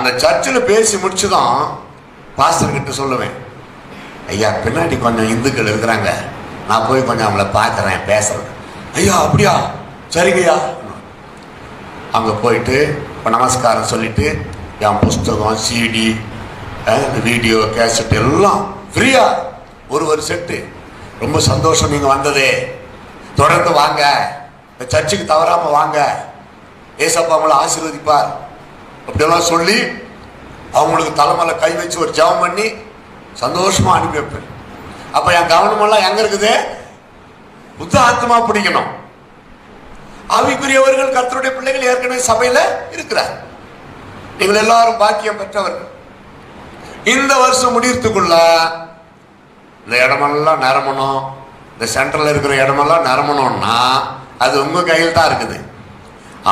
அந்த சர்ச்சில் பேசி முடிச்சுதான் பாஸ்டர் கிட்ட சொல்லுவேன், ஐயா பின்னாடி கொஞ்சம் இந்துக்கள் இருக்கிறாங்க, நான் போய் கொஞ்சம் அவங்கள பார்க்குறேன் பேசுறேன். ஐயா அப்படியா, சரிங்கய்யா. அங்கே போயிட்டு இப்போ நமஸ்காரம் சொல்லிட்டு என் புஸ்தகம், சிடி, வீடியோ, கேசட் எல்லாம் ஃப்ரீயா ஒரு செட்டு. ரொம்ப சந்தோஷம் நீங்கள் வந்ததே, தொடர்ந்து வாங்க, இந்த சர்ச்சுக்கு தவறாமல் வாங்க, ஏசப்பா அவங்கள ஆசீர்வதிப்பார் அப்படியெல்லாம் சொல்லி அவங்களுக்கு தலைமையில கை வச்சு ஒரு ஜெபம் பண்ணி சந்தோஷமா அனுப்பி வைப்பேன். அப்ப என் கவனமெல்லாம் எங்க இருக்குது? புத்த ஆத்மா பிடிக்கணும். ஆவிக்குரியவர்கள், கர்த்தருடைய பிள்ளைகள் ஏற்கனவே சபையில இருக்கிறார். நீங்கள் எல்லாரும் பாக்கியம் பெற்றவர்கள். இந்த வருஷம் முடியறதுக்குள்ள இந்த இடமெல்லாம் நிரம்பணும், இந்த சென்ட்ரல் இருக்கிற இடமெல்லாம் நிரம்பணும்னா அது உங்க கையில் தான் இருக்குது.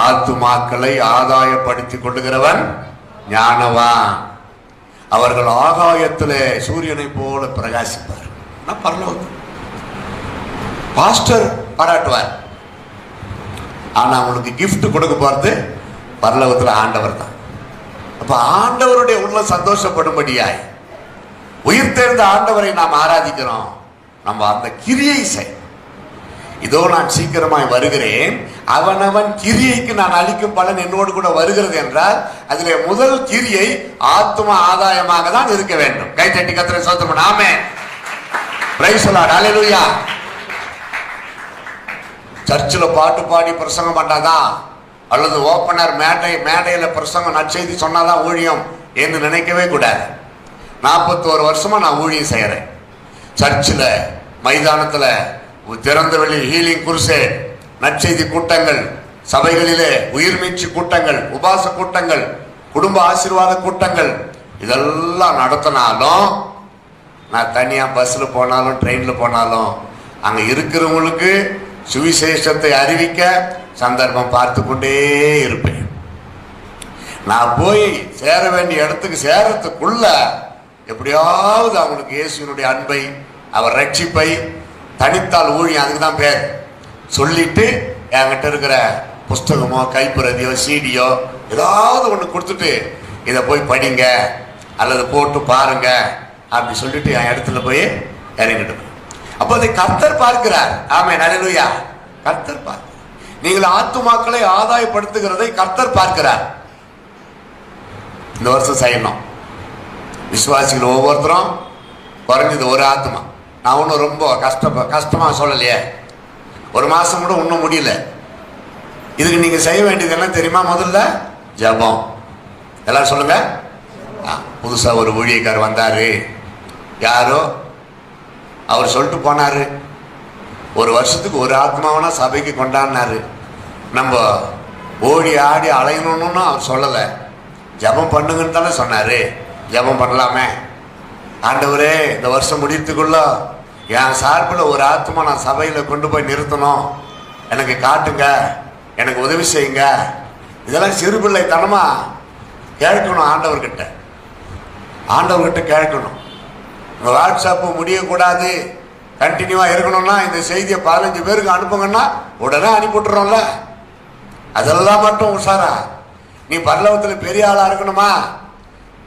ஆத்துமாக்களை ஆதாயப்படுத்தி கொள்ளுகிறவன் ஞானவான், அவர்கள் ஆகாயத்திலே சூரியனை போல பிரகாசிப்பார். பரலோகம் பாஸ்டர் பாராட்டுவார், ஆனா அவங்களுக்கு கிஃப்ட் கொடுக்க போறது பரலோகத்தில் ஆண்டவர் தான். அப்ப ஆண்டவருடைய உள்ள சந்தோஷப்படும்படியாய் உயிர் தேர்ந்த ஆண்டவரை நாம் ஆராதிக்கிறோம். நம்ம அந்த கிரியை செய். இதோ நான் சீக்கிரமாய் வருகிறேன், அவனவன் கிரியைக்கு நான் அளிக்கும் பலன் என்னோடு கூட வருகிறது என்றால் அதிலே முதல் கிரியை ஆத்தும ஆதாயமாக தான் இருக்க வேண்டும். கை தட்டி கர்த்தரை ஸ்தோத்திரம். Amen. Praise the lord. Hallelujah. சர்ச்சில் பாட்டு பாடி பிரசங்கம் பண்ணாதான், அல்லது ஓப்பனர் மேடையில பிரசங்கம் நற்செய்தி சொன்னாதான் ஊழியம் என்று நினைக்கவே கூடாது. 41 வருஷமா நான் ஊழியம் செய்யறேன். சர்ச்சில், மைதானத்தில், திறந்த வெளி ஹீலிங் குருசேட், நற்செய்தி கூட்டங்கள், சபைகளிலே உயிர் மீட்சி கூட்டங்கள், உபாச கூட்டங்கள், குடும்ப ஆசீர்வாத கூட்டங்கள், இதெல்லாம் நடத்தினாலும் நான் தனியா பஸ்ல போனாலும் ட்ரெயின்ல போனாலும் அங்க இருக்கிறவங்களுக்கு சுவிசேஷத்தை அறிவிக்க சந்தர்ப்பம் பார்த்து கொண்டே இருப்பேன். நான் போய் சேர வேண்டிய இடத்துக்கு சேரத்துக்குள்ள எப்படியாவது அவங்களுக்கு இயேசுவினுடைய அன்பை, அவர் ரட்சிப்பை, தனித்தால் ஊழியம், அதுக்கு தான் பேர் சொல்லிட்டு என்கிட்ட இருக்கிற புஸ்தகமோ கைப்பிரதியோ சீடியோ ஏதாவது ஒன்று கொடுத்துட்டு இதை போய் படிங்க அல்லது போட்டு பாருங்க அப்படி சொல்லிட்டு என் இடத்துல போய் இறங்கிட்டு. அப்போ அதை கர்த்தர் பார்க்கிறார். ஆமென். ஹல்லேலூயா. கர்த்தர் பார்க்கிறார். நீங்கள் ஆத்துமாக்களை ஆதாயப்படுத்துகிறதை கர்த்தர் பார்க்கிறார். இந்த வருஷம் செய்யணும். விசுவாசிகள் ஒவ்வொருத்தரும் குறைஞ்சது ஒரு ஆத்மா. நான் ஒன்றும் ரொம்ப கஷ்டமா சொல்லலையே, ஒரு மாசம் கூட ஒன்றும் முடியல. இதுக்கு நீங்க செய்ய வேண்டியது என்ன தெரியுமா? முதல்ல ஜெபம். எல்லாரும் சொல்லுங்க. புதுசா ஒரு ஊழியக்காரர் வந்தாரு, யாரோ அவர் சொல்லிட்டு போனாரு, ஒரு வருஷத்துக்கு ஒரு ஆத்மாவனா சபைக்கு கொண்டாடினாரு. நம்ம ஓடி ஆடி அலையணும்னு அவர் சொல்லலை, ஜெபம் பண்ணுங்கன்னு தானே சொன்னாரு. ஜெபம் பண்ணலாமே. ஆண்டவரே, இந்த வருஷம் முடியறதுக்குள்ள என் சார்பில் ஒரு ஆத்மா நான் சபையில் கொண்டு போய் நிறுத்தணும், எனக்கு காட்டுங்க, எனக்கு உதவி செய்யுங்க. இதெல்லாம் சிறுபிள்ளைத்தனமா கேட்கணும். ஆண்டவர்கிட்ட கேட்கணும். உங்கள் வாட்ஸ்அப்பு முடியக்கூடாது, கண்டினியூவாக இருக்கணும்னா இந்த செய்தியை 15 பேருக்கு அனுப்புங்கன்னா உடனே அனுப்பிவிட்டுறோம்ல. அதெல்லாம் மட்டும் உஷாரா. நீ பரலோகத்தில் பெரிய ஆளாக இருக்கணுமா?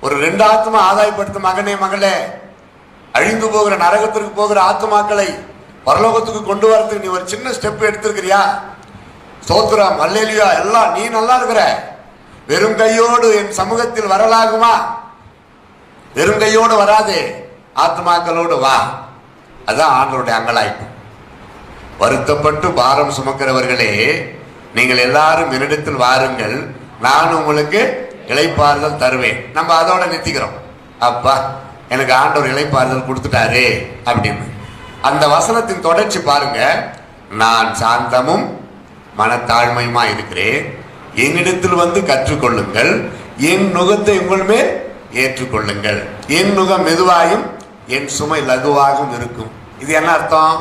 ஒரு 2 ஆத்மா ஆதாயப்படுத்தும் மகனே மகளே, அழிந்து போகிற நரகத்திற்கு போகிற ஆத்மாக்களை பரலோகத்துக்கு கொண்டு வரதுக்கு நீ ஒரு சின்ன ஸ்டெப் எடுத்திருக்கிறியா? ஸ்தோத்திரம், அல்லேலூயா. எல்லாம் நீ நல்லா இருக்கிற. வெறும் கையோடு என் சமூகத்தில் வரலாகுமா? வெறும் கையோடு வராதே, ஆத்மாக்களோடு வா. அதான் ஆண்டவருடைய அங்கலாய்ப்பு. வருத்தப்பட்டு பாரம் சுமக்கிறவர்களே, நீங்கள் எல்லாரும் என்னிடத்தில் வாருங்கள், நான் உங்களுக்கு இளைப்பாறுதல் தருவேன். நம்ம அதோட நிறுத்திக்கிறோம். அப்பா, எனக்கு ஆண்டவர் இளைப்பாறுதல் கொடுத்துட்டாரு அப்படின்னு. அந்த வசனத்தின் தொடர்ச்சி பாருங்க. நான் சாந்தமும் மனத்தாழ்மையுமா இருக்கிறேன், என்னிடத்தில் வந்து கற்றுக்கொள்ளுங்கள், என் நுகத்தை உங்கள் மேல் ஏற்றுக்கொள்ளுங்கள், என் நுகம் மெதுவாயும் என் சுமை லகுவாகவும் இருக்கும். இது என்ன அர்த்தம்?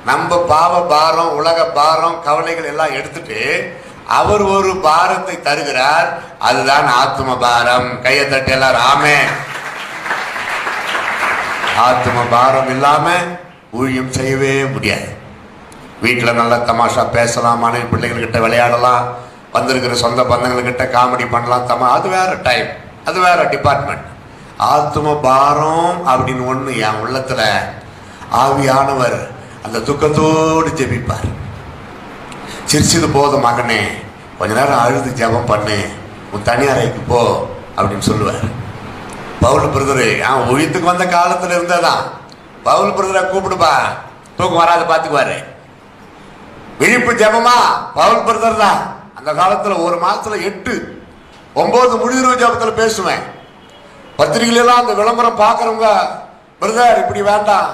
நம்ம பாவ பாரம், உலக பாரம், கவலைகள் எல்லாம் எடுத்துட்டு அவர் ஒரு பாரத்தை தருகிறார். அதுதான் ஆத்தும பாரம். கையை தட்டி எல்லாரும் ஆமென். ஆத்தும பாரம் இல்லாம ஊழியம் செய்யவே முடியாது. வீட்டில் நல்லா தமாஷா பேசலாம், மனைவி பிள்ளைகள்கிட்ட விளையாடலாம், வந்திருக்கிற சொந்த பந்தங்கள்கிட்ட காமெடி பண்ணலாம், அது வேற டைம். அது வேற டிபார்ட்மெண்ட். ஆத்தும பாரம் அப்படின்னு ஒண்ணு என் உள்ளத்துல ஆவியானவர் அந்த துக்கத்தோடு ஜெபிப்பார். சிரிச்சது போதும் மகனே, கொஞ்ச நேரம் அழுது ஜெபம் பண்ணு, உன் தனி அறைக்கு போ அப்படின்னு சொல்லுவார். பவுல் பிரதரு உயிர்த்துக்கு வந்த காலத்துல இருந்ததான். பவுல் பிரதரை கூப்பிடுப்பா, தூக்கம் வராது பாத்துக்குவாரு. விழிப்பு ஜெபமா பவுல் பிரதர் தான். அந்த காலத்துல ஒரு மாசத்துல 8-9 முடிவு ஜெபத்துல பேசுவேன். பத்திரிகையிலாம் அந்த விளம்பரம் பாக்குறவங்க, பிரதர் இப்படி வேண்டாம்,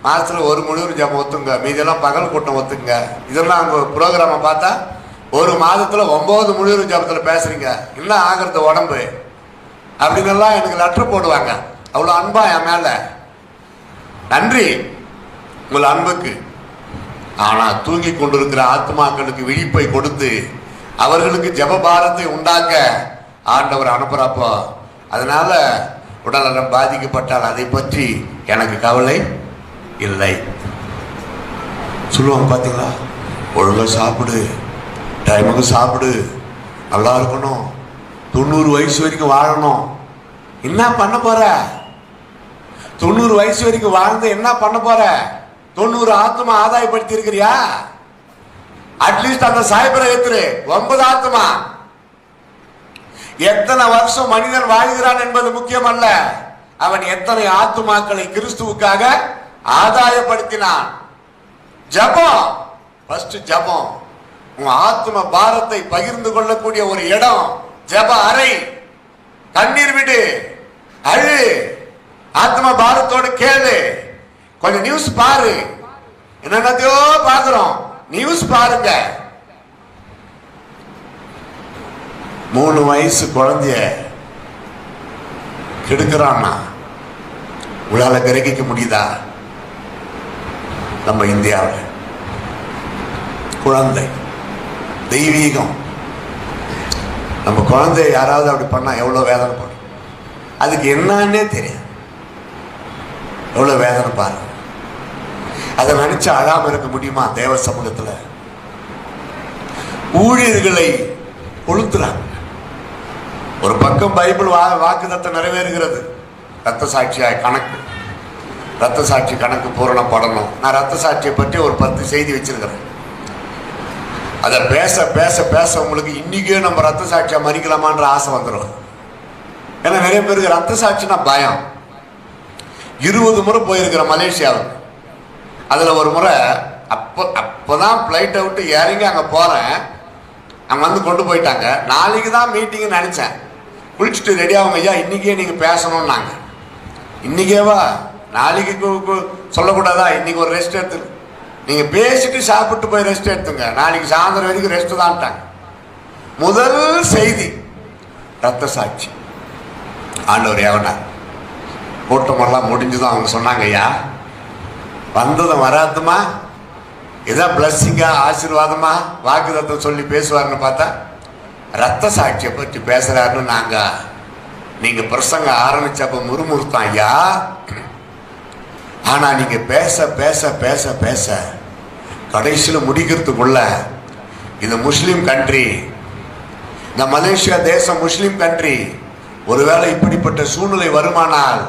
மாசத்துல ஒரு முடிவு ஜெபம் ஒத்துங்க, மீதெல்லாம் பகல் கூட்டம் ஒத்துங்க. இதெல்லாம் அங்க ப்ரோக்ராம பார்த்தா ஒரு மாதத்துல 9 முடிவு ஜெபத்துல பேசுறீங்க, இன்னும் ஆகிறது உடம்பு அப்படின்னு எல்லாம் எனக்கு லெட்டர் போடுவாங்க. அவ்வளவு அன்பா என் மேல. நன்றி உங்கள் அன்புக்கு. ஆனா தூங்கி கொண்டிருக்கிற ஆத்மாக்களுக்கு விழிப்பை கொடுத்து அவர்களுக்கு ஜெப பாரத்தை உண்டாக்க ஆண்டவர் அனுப்புறப்போ, அதனால உடல்நலம் பாதிக்கப்பட்டால் அதை பற்றி எனக்கு கவலை இல்லை. சொல்லுவாங்க பாத்தீங்களா, ஒழுங்கா சாப்பிடு, டைமுக்கு சாப்பிடு, நல்லா இருக்கணும், 90 வயசு வரைக்கும் வாழணும். என்ன பண்ண போற? 90 வயசு வரைக்கும் வாழ்ந்து என்ன பண்ண போற? 90 ஆத்மா ஆதாயப்படுத்தி இருக்கிறியா? அட்லீஸ்ட் அந்த சாய்பரை ஏத்துரு. 9 ஆத்மா. எத்தனை வருஷம் மனிதன் வாழ்கிறான் என்பது முக்கியம் அல்ல, அவன் எத்தனை ஆத்மாக்களை கிறிஸ்துவுக்காக ஆதாயப்படுத்தினான். ஜபம் ஃபர்ஸ்ட். ஜபம் உன் ஆத்ம பாரத்தை பகிர்ந்து கொள்ளக்கூடிய ஒரு இடம் ஜப அறை. கண்ணீர் விடு, அழு, ஆத்ம பாரத்தோடு கேளு. கொஞ்சம் நியூஸ் பாரு. என்னத்தையோ பாக்குறோம், நியூஸ் பாருங்க. 3 வயசு குழந்தைய கெடுக்கிறான்னா உங்களால கிரகிக்க முடியுதா? நம்ம இந்தியாவில் குழந்தை தெய்வீகம். நம்ம குழந்தை யாராவது அப்படி பண்ணா எவ்வளவு வேதனை படும். அதுக்கு என்னன்னே தெரியாது, எவ்வளவு வேதனை பாருங்க. அதை நினைச்சு அழாம இருக்க முடியுமா? தேவ சமூகத்துல ஊழியர்களை கொளுத்துறாங்க. ஒரு பக்கம் பைபிள் வாக்குத்தத்தம் நிறைவேறுகிறது. ரத்த சாட்சியாய் கணக்கு, ரத்த சாட்சி கணக்கு பூரணப்படணும். நான் ரத்த சாட்சியை பற்றி ஒரு 10 செய்தி வச்சிருக்கிறேன். அதை பேச பேச பேச உங்களுக்கு இன்னைக்கே நம்ம ரத்த சாட்சியா மறிக்கலாமான்ற ஆசை வந்துடும். ஏன்னா நிறைய பேருக்கு ரத்த சாட்சினா பயம். 20 முறை போயிருக்கிற மலேசியாவுக்கு. அதுல ஒரு முறை அப்போதான் பிளைட்டை விட்டு இறங்கி அங்க போறேன். அங்க வந்து கொண்டு போயிட்டாங்க. நாளைக்கு தான் மீட்டிங் நினைச்சேன். குளிச்சுட்டு ரெடி ஆகுங்க ஐயா, இன்னைக்கே நீங்க பேசணும்னாங்க. இன்னைக்கேவா? நாளைக்கு சொல்லக்கூடாதா? இன்னைக்கு ஒரு ரெஸ்ட் எடுத்து நீங்க பேசிட்டு சாப்பிட்டு போய் ரெஸ்ட் எடுத்துங்க, நாளைக்கு சாயந்தரம் வரைக்கும் ரெஸ்ட் தான்ட்டாங்க. முதல் செய்தி ரத்த சாட்சி. ஆண்டவர் எவனார்? கூட்டமெல்லாம் முடிஞ்சுதான் அவங்க சொன்னாங்க, ஐயா வந்ததும் வராதுமா, இதான் பிளஸ்ஸிங்கா ஆசீர்வாதமா வாக்குத்தத்தம் சொல்லி பேசுவாருன்னு பார்த்தா ரத்த சாட்சியை பற்றி பேசுறாருன்னு நீங்க பிரசங்க ஆரம்பிச்சப்ப முறுமுறுத்தான் ஐயா. ஆனா நீங்க பேச பேச பேச பேச கடைசியில் முடிக்கிறதுக்குள்ள இது முஸ்லிம் கண்ட்ரி, இந்த மலேசியா தேசம் முஸ்லிம் கண்ட்ரி, ஒருவேளை இப்படிப்பட்ட சூழ்நிலை வருமானால்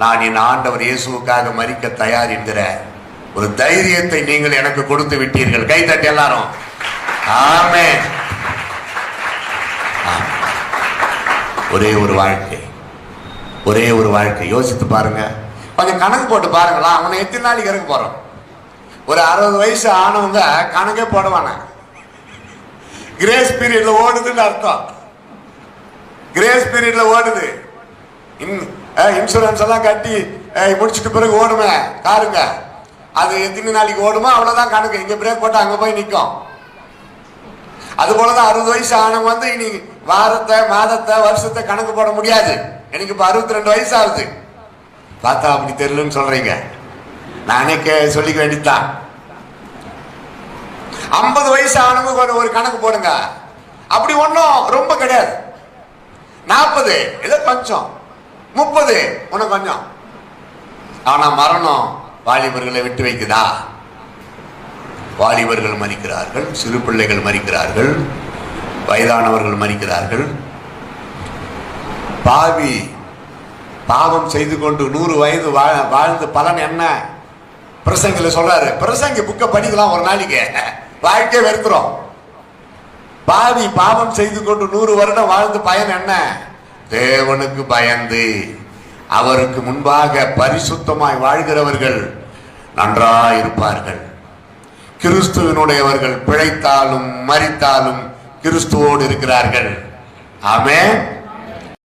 நான் என் ஆண்டவர் இயேசுவுக்காக மரிக்க தயார் என்கிற ஒரு தைரியத்தை நீங்கள் எனக்கு கொடுத்து விட்டீர்கள். கை தட்டி எல்லாரும் ஆமென். ஒரே ஒரு வாழ்க்கை, ஒரே ஒரு வாழ்க்கை. யோசித்து பாருங்க, கொஞ்சம் கணக்கு போட்டு பாருங்களா. அவனை எத்தனை நாளைக்கு இறக்க போறோம்? ஒரு 60 வயசு ஆனவங்க கணக்கே போடுவான. கிரேஸ் பீரியட்ல ஓடுதுன்னு அர்த்தம். கிரேஸ் பீரியட்ல ஓடுது. இன்சூரன்ஸ் எல்லாம் கட்டி முடிச்சிட்டு பிறகு ஓடுமே காருங்க, அது எத்தனை நாளைக்கு ஓடுமோ அவ்வளவுதான் கணக்கு. இங்க பிரேக் போட்டா அங்க போய் நிற்கும். அது போலதான் 60 வயசு ஆனவங்க வந்து இனி வாரத்தை மாதத்தை வருஷத்தை கணக்கு போட முடியாது. எனக்கு இப்ப 62 வயசு ஆகுது. பார்த்தா அப்படி தெரியலன்னு சொல்றீங்க, நானே சொல்லிக்க வேண்டியதுதான். 50 வயசு ஆனவங்க ஒரு கணக்கு போடுங்க. அப்படி ஒன்றும் ரொம்ப கிடையாது. 40 ஏதோ கொஞ்சம், 30 உனக்கு கொஞ்சம். ஆனா மரணம் வாலிபர்களை விட்டு வைக்குதா? வாலிபர்கள் மரிக்கிறார்கள், சிறு பிள்ளைகள் மரிக்கிறார்கள், வயதானவர்கள் மரிக்கிறார்கள். பாவி பாவம் செய்து கொண்டு 100 வயது வாழ்ந்து பலன் என்ன? பிரசங்கில சொல்றாரு. பிரசங்கி புக்கை படிக்கலாம் ஒரு நாளைக்கு, வாழ்க்கை வெறுத்துரும். பாவி பாவம் செய்து கொண்டு 100 வருடம் வாழ்ந்து பயன் என்ன? தேவனுக்கு பயந்து அவருக்கு முன்பாக பரிசுத்தமாய் வாழ்கிறவர்கள் நன்றாயிருப்பார்கள். கிறிஸ்துவினுடையவர்கள் பிழைத்தாலும் மரித்தாலும் கிறிஸ்துவோடு இருக்கிறார்கள். ஆமென்.